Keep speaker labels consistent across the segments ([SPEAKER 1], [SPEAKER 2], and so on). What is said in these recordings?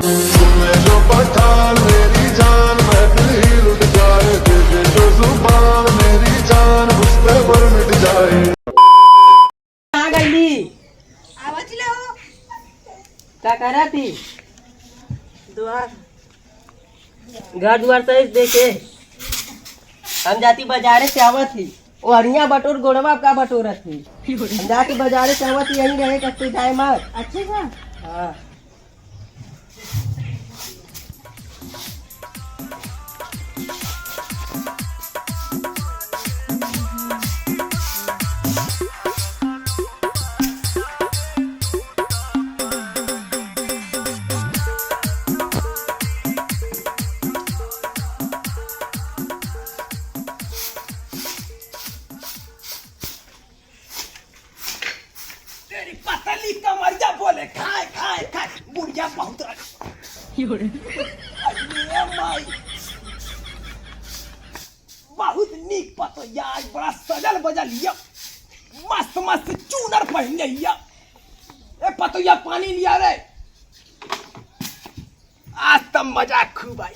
[SPEAKER 1] सुने जो पठान मेरी जान मैं दिल ही लुट जाए, दे दे जो जुबान मेरी जान उस पे पर मिट जाए।
[SPEAKER 2] कहाँ गई
[SPEAKER 3] आवाज ले हो
[SPEAKER 2] क्या कर रहा थी? द्वार घर द्वार सही देखे हम जाती बाजारे से आवत थी, वो हरिया बटोर गोड़वा का बटोरा थी। हम जाके बाजारे से आवत थी, यहीं रहे कस्ते जाए मत।
[SPEAKER 3] अच्छे का
[SPEAKER 2] हाँ
[SPEAKER 4] तेरी पतली कमरिया बोले खाए खाए खाए बुढ़िया बहुत अरे माई बहुत नीक पतो यार, बड़ा सजल बजल लिया, मस्त मस्त चूनर पहन लिया। ए पतोया पानी लिया रे, आज तब मजा खूब आई।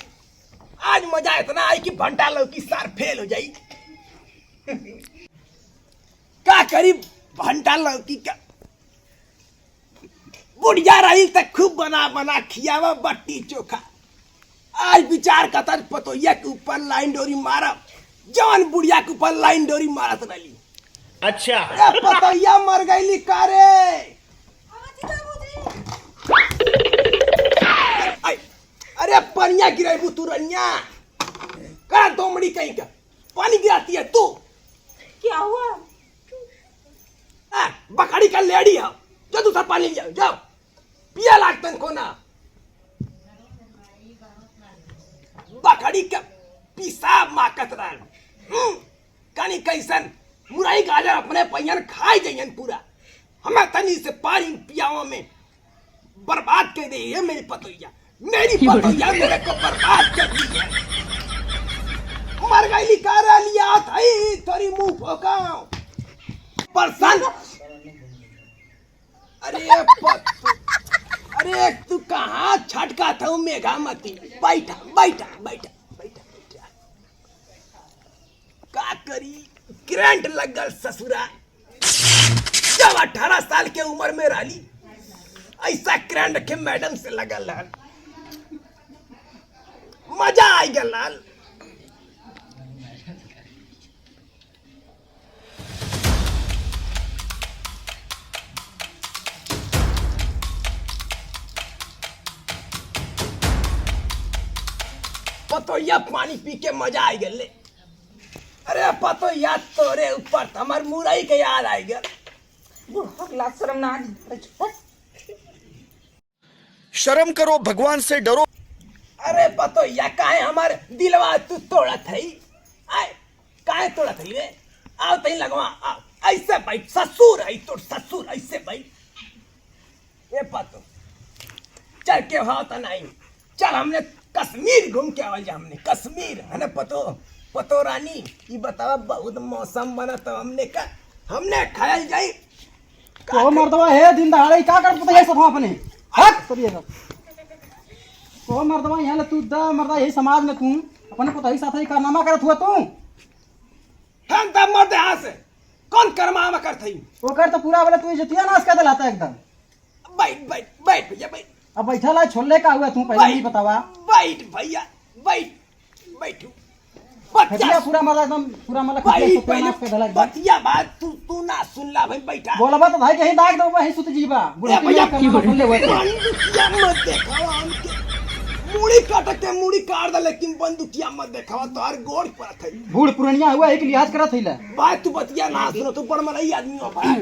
[SPEAKER 4] आज मजा इतना आई कि भंटा लौकी सार फेल हो जाई। क्या करी भंटा लौकी का बुढ़िया रही तक खूब बना बना खियावा बट्टी चोखा। आज विचार कतर पतोया के ऊपर लाइन डोरी मारा, जवान बुढ़िया के ऊपर लाइन डोरी मारत रही।
[SPEAKER 5] अच्छा
[SPEAKER 4] पतोया मर गई का रे? अरे पनिया गिरेबू तू रनिया करा दोमड़ी कहीं का पानी गिराती है तू।
[SPEAKER 3] क्या हुआ?
[SPEAKER 4] बकड़ी का लेडी है, जो दूसरा पानी लिया जाओ पिया लागतन को ना। बकड़ी का पिसाब माकत रहा कनी कैसन मुराई गाजर अपने पैन खाई जाइन पूरा। हमें तनी से पानी पियाओ में बर्बाद कर दी है मेरी पतोया। मेरी पतोया मेरे को बर्बाद कर दी है। मर गई लिकारा लिया था थोड़ी मुंह फोकाओ परसन। अरे तू कहाँ छटका था मेघा मती? बैठा बैठा बैठा बैठा बैठा का करी करंट लग गल ससुरा। जब 18 साल के उम्र में रही ऐसा करंट के मैडम से लगल है, मजा आई गल लाल। पतोया पानी पी के मजा आई गल। अरे पतोया तोरे ऊपर हमार मुरई के याद आई गल।
[SPEAKER 3] शर्म ना
[SPEAKER 5] शर्म करो, भगवान से डरो।
[SPEAKER 4] अरे पतोया काहे हमार दिलवा तू तोड़त है? आए काहे तोड़त है रे? आओ तई लगवा आओ, ऐसे बैठ ससुर है तो ससुर ऐसे बैठ। ये पतो चल के हो तो नहीं, चल हमने कश्मीर घूम के आवल जा। हमने कश्मीर है ना पतो रानी ये बतावा बहुत मौसम बना तो हमने खायल जाई
[SPEAKER 6] तो मर्दवा है दिन दहाड़े का कर पता है सब अपने हट करिए सब तो मर्दवा यहाँ ले तू दा मर्दा यही समाज में तू अपने पता ही साथ ही कारनामा करत हुआ तू।
[SPEAKER 4] हम तब मर्द यहाँ से कौन करमामा करत हई?
[SPEAKER 6] वो कर तो पूरा वाला तू इज्जतिया नाश कर देलाता एकदम।
[SPEAKER 4] बैठ बैठ बैठ भैया बैठ।
[SPEAKER 6] अब बैठा ला छोड़ले का हुआ तू पहले नहीं बतावा।
[SPEAKER 4] बैठ भैया बैठ बैठू
[SPEAKER 6] खटिया पूरा मर्दा एकदम पूरा मतलब खटिया सब नाश कर देला एकदम।
[SPEAKER 4] बतिया बात तू ना सुनला भाई बैठा
[SPEAKER 6] बोलबा तो भाई कहीं दाग दो वही सुत जीवा बुढ़िया करना खोले हुए
[SPEAKER 4] बंदूकिया मत देखावा हमके। मुड़ी काट के मुड़ी काट दे लेकिन बंदूकिया मत देखावा तोहर गोड़ पर थई।
[SPEAKER 6] बूढ़ पुरनिया हुआ एक लिहाज करत थईला
[SPEAKER 4] बात तू बतिया ना सुनो तू बड़ मरई आदमी हो भाई।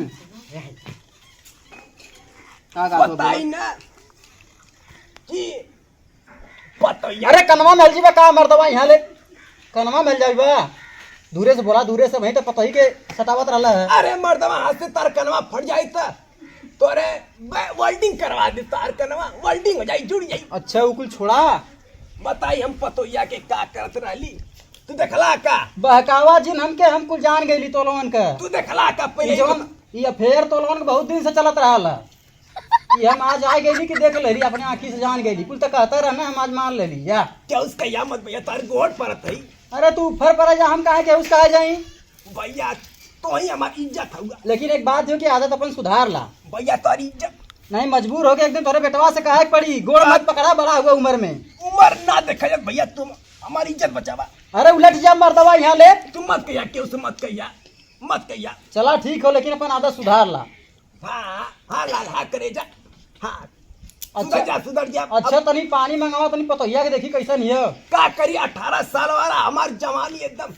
[SPEAKER 6] का
[SPEAKER 4] बताई ना कि पतोया
[SPEAKER 6] अरे कनवा मिल जीवा का मर्दवा यहाँ ले कनवा मिल जाइबा। दूरे से बोला दूरे से वही तो पता ही के सटावत रहला है।
[SPEAKER 4] अरे मर्दवा हाथ से तार कनवा फट जाई त तोरे वेल्डिंग करवा दे। तार कनवा वेल्डिंग हो जाई जुड़ जाई।
[SPEAKER 6] अच्छा उकुल छोड़ा
[SPEAKER 4] बताई हम पतोया के का करत रहली तू देखला का?
[SPEAKER 6] बहकावा जिन हमके हम कुल जान गईली तोलोन के।
[SPEAKER 4] तू देखला का?
[SPEAKER 6] ई
[SPEAKER 4] पहले
[SPEAKER 6] जवन ई अफेयर तोलोन के बहुत दिन से चलत रहल है। ये हम आज आ गई कि देख लेली अपने आँखी से जान गई कुल तो कहता रहा ना हम आज मान लेली या
[SPEAKER 4] क्या उसका या मत भैया तार गोड़ परत है
[SPEAKER 6] अरे तू फर पड़ा जा हम कहे के उस कहे जाई
[SPEAKER 4] भैया तो ही हमारी इज्जत होगा
[SPEAKER 6] लेकिन एक बात जो कि आदत अपन सुधार ला
[SPEAKER 4] भैया तारी इज्जत
[SPEAKER 6] नहीं मजबूर हो गए एकदम तोरे बेटवा से कहे पड़ी गोड़ मत पकड़ा बड़ा हुआ उम्र में
[SPEAKER 4] उम्र ना देखा जाए भैया तुम हमारी इज्जत बचावा
[SPEAKER 6] अरे उलट जा मर्दवा यहाँ ले
[SPEAKER 4] तुम मत कहिया के उसे मत कहिया
[SPEAKER 6] चला ठीक हो लेकिन अपन आदत सुधार ला
[SPEAKER 4] हाँ हाँ लाल हाँ करे जा हाँ
[SPEAKER 6] अच्छा
[SPEAKER 4] सुधर जा
[SPEAKER 6] अच्छा तनी पानी मंगावा तनी पतोहिया के देखी कैसा नहीं है
[SPEAKER 4] का करी 18 साल वाला हमार जवानी एकदम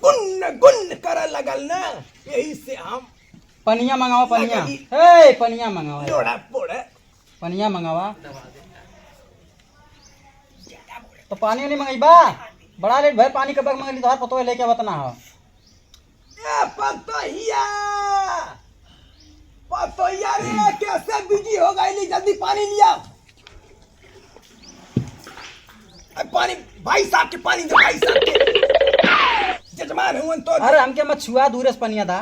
[SPEAKER 4] गुन गुन करे लगल ना यही से हम
[SPEAKER 6] पनिया मंगावा पनिया
[SPEAKER 4] लगी।
[SPEAKER 6] हे पनिया मंगावा
[SPEAKER 4] जोड़ा पोड़े
[SPEAKER 6] पनिया मंगावा तो पानी नहीं मंगाईबा बड़ा लेट भाई पानी कब मंगली तो पतो है लेके बतना हो
[SPEAKER 4] ए पतोहिया रे कैसे बिजी हो गई जल्दी पानी लिया पानी भाई साहब के पानी दे भाई साहब के जजमान हुन तो
[SPEAKER 6] अरे हमके मत छुआ दूर से पनिया था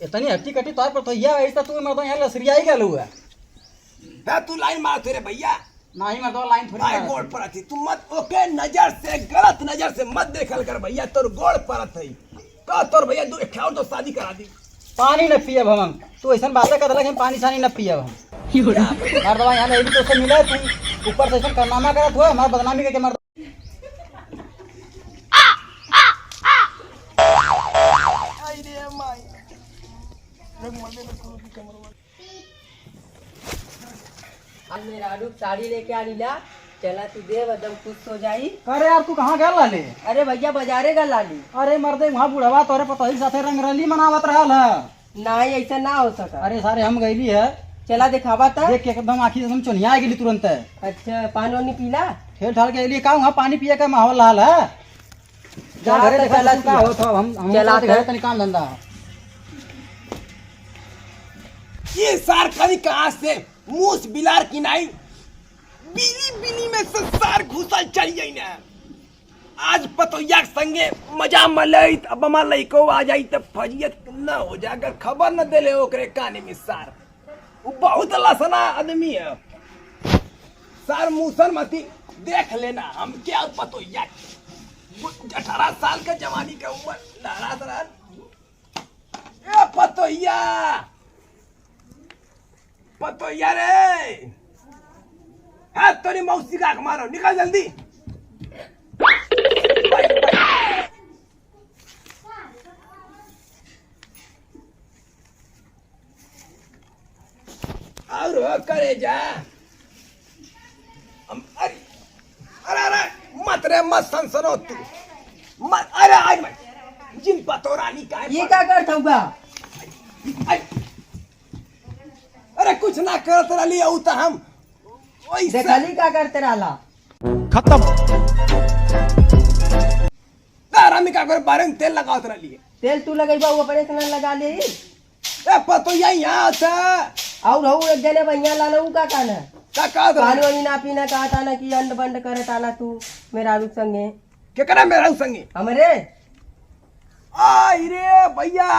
[SPEAKER 6] इतनी हट्टी कट्टी तौर पर तो ऐसा तू मर्दो यहाँ लसरिया ही गलू है
[SPEAKER 4] तू लाइन मार तेरे भैया
[SPEAKER 6] नहीं मर्दो लाइन थोड़ी
[SPEAKER 4] भाई
[SPEAKER 6] मारत।
[SPEAKER 4] गोड़ पर थी तू मत ओके नजर से गलत नजर से मत देखल कर भैया तोर गोड़ पर थी का तोर भैया दू एक तो शादी करा दी
[SPEAKER 6] पानी न पियब हम तू ऐसा बातें कर हम पानी छानी न पियब हम मर्दवा यहाँ नहीं भी तो उससे मिले तू ऊपर से ऐसा कारनामा करत हुआ हमारा बदनामी करके मर्द
[SPEAKER 2] आज मेरा आलू साड़ी लेके आ लीला चला तू देव एकदम खुश हो जाई
[SPEAKER 6] अरे यार तू कहाँ गया लाले
[SPEAKER 2] अरे भैया बाजारे का लाली
[SPEAKER 6] अरे मर्दे वहाँ बुढ़वा तोरे पतोही साथे रंगरली मनावत रहल है
[SPEAKER 2] नहीं ऐसा ना हो सका
[SPEAKER 6] अरे सारे हम गईली है
[SPEAKER 2] चला दिखावा था
[SPEAKER 6] देख के एकदम आँखी से हम चुनिया गेली तुरंत
[SPEAKER 2] अच्छा पानी वानी पीला
[SPEAKER 6] ठेल ठाल के लिए का वहाँ पानी पिए का माहौल हाल है जा
[SPEAKER 2] जा
[SPEAKER 6] घरे
[SPEAKER 2] तो
[SPEAKER 6] देखा
[SPEAKER 2] चला
[SPEAKER 6] का हो तो हम
[SPEAKER 2] चला
[SPEAKER 6] घरे
[SPEAKER 2] तो।
[SPEAKER 6] तनी काम धंधा
[SPEAKER 4] ये सार कभी कहाँ से मूस बिलार की नहीं बिली बिली में से सार घुसल चल जाई ना आज पतोया के संगे मजा मलई अब हमार लइको आ जाई त फजियत न हो जाकर खबर न देले ओकरे काने में सार वो बहुत लसना आदमी है सार मूसन मती देख लेना हम क्या पतोया 18 साल का जवानी का उम्र लहरा दरार ए पतोया रे है तोरी मौसी का मारो निकल जल्दी और हो करे जा अरे अरे अरे मत रे मत सनसनो तू मत अरे आज मत जिन पतोरानी का
[SPEAKER 2] ये क्या करता हुआ
[SPEAKER 4] अरे कुछ ना करत रही औ त हम ओइसे
[SPEAKER 2] देखली क्या करते रहला
[SPEAKER 4] तारामी का कर बारे में तेल लगावत रही
[SPEAKER 2] तेल तू लगेबा वो अपने से लगा ले
[SPEAKER 4] ए पतो यहाँ था
[SPEAKER 2] और हूँ एक जने भैया लाना हूँ का काना
[SPEAKER 4] का का
[SPEAKER 2] पानी वानी ना पीना कहा था ना कि अंड बंड करे ताना तू मेरा रुक संगे
[SPEAKER 4] के करे मेरा संगे
[SPEAKER 2] हमरे
[SPEAKER 4] आई रे भैया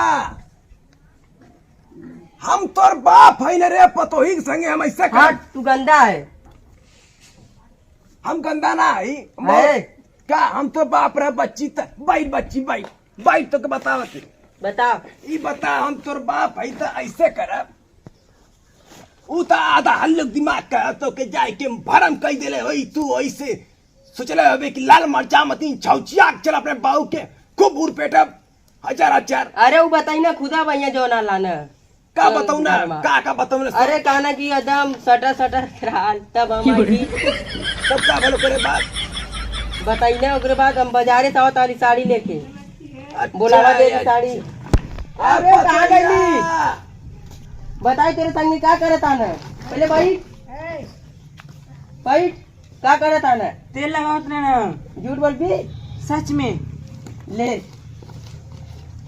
[SPEAKER 4] हम तोर बाप है न रे पतोही के संगे हम ऐसे कर
[SPEAKER 2] हट तू गंदा है
[SPEAKER 4] हम गंदा ना है
[SPEAKER 2] है।
[SPEAKER 4] का हम तो बाप रे बच्ची त बाइट बच्ची बाइट तो के बतावत
[SPEAKER 2] बता
[SPEAKER 4] ई बता हम तोर बाप है त ऐसे करब ऊ त आधा हल्लुक दिमाग का तो के जाए के भरम कह देले होई तू ऐसे सोचले होबे कि लाल मरचा मती छौचिया के चल अपने बाऊ के खूब उड़ पेटब हजार
[SPEAKER 2] अरे वो बताई ना खुदा भैया जो ना लाना
[SPEAKER 4] का बताऊ ना का बताऊ ना
[SPEAKER 2] अरे कहना की एकदम सटर कराल तब हम आई
[SPEAKER 4] तब का भलो करे बात
[SPEAKER 2] बताई ना ओकरे बाद हम बाजारे से आवत वाली साड़ी लेके
[SPEAKER 4] अच्छा,
[SPEAKER 2] बोलावा दे दी
[SPEAKER 4] अच्छा।
[SPEAKER 2] साड़ी
[SPEAKER 4] अरे
[SPEAKER 2] अरे कहाँ गई
[SPEAKER 4] पतोहिया।
[SPEAKER 2] बताई तेरे संग में क्या करे ताना पहले भाई क्या करे ताना
[SPEAKER 3] तेल लगावत ना
[SPEAKER 2] झूठ बोल भी
[SPEAKER 3] सच में
[SPEAKER 2] ले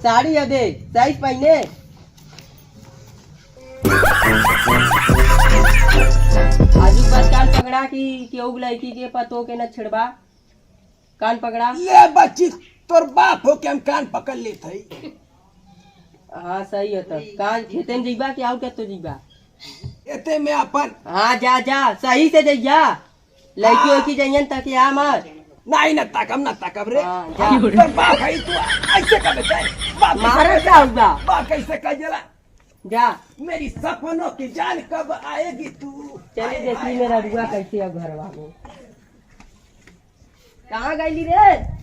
[SPEAKER 2] साड़ी है दे साइज पहने आजू बात कान पकड़ा कि केहू लड़की के पतो के न छिड़बा कान पकड़ा
[SPEAKER 4] ले बच्ची तोर बाप हो के हम कान पकड़ लेत हई
[SPEAKER 2] हाँ सही है तब कहाँ खेते में जीबा कि आउ क्या तो जीबा
[SPEAKER 4] एते में अपन
[SPEAKER 2] हाँ जा जा सही से जइया लड़की वड़की जइयन तक या मत
[SPEAKER 4] नहीं न ताकब रे
[SPEAKER 2] हाँ, जा।
[SPEAKER 4] तो बाप है तू ऐसे कर बेटा बाप
[SPEAKER 2] मारा क्या होगा
[SPEAKER 4] बाप कैसे कर जला
[SPEAKER 2] जा
[SPEAKER 4] मेरी सपनों की जान कब आएगी तू
[SPEAKER 2] चलिए देखी मेरा रुआ कैसे है घरवा में कहाँ गई रे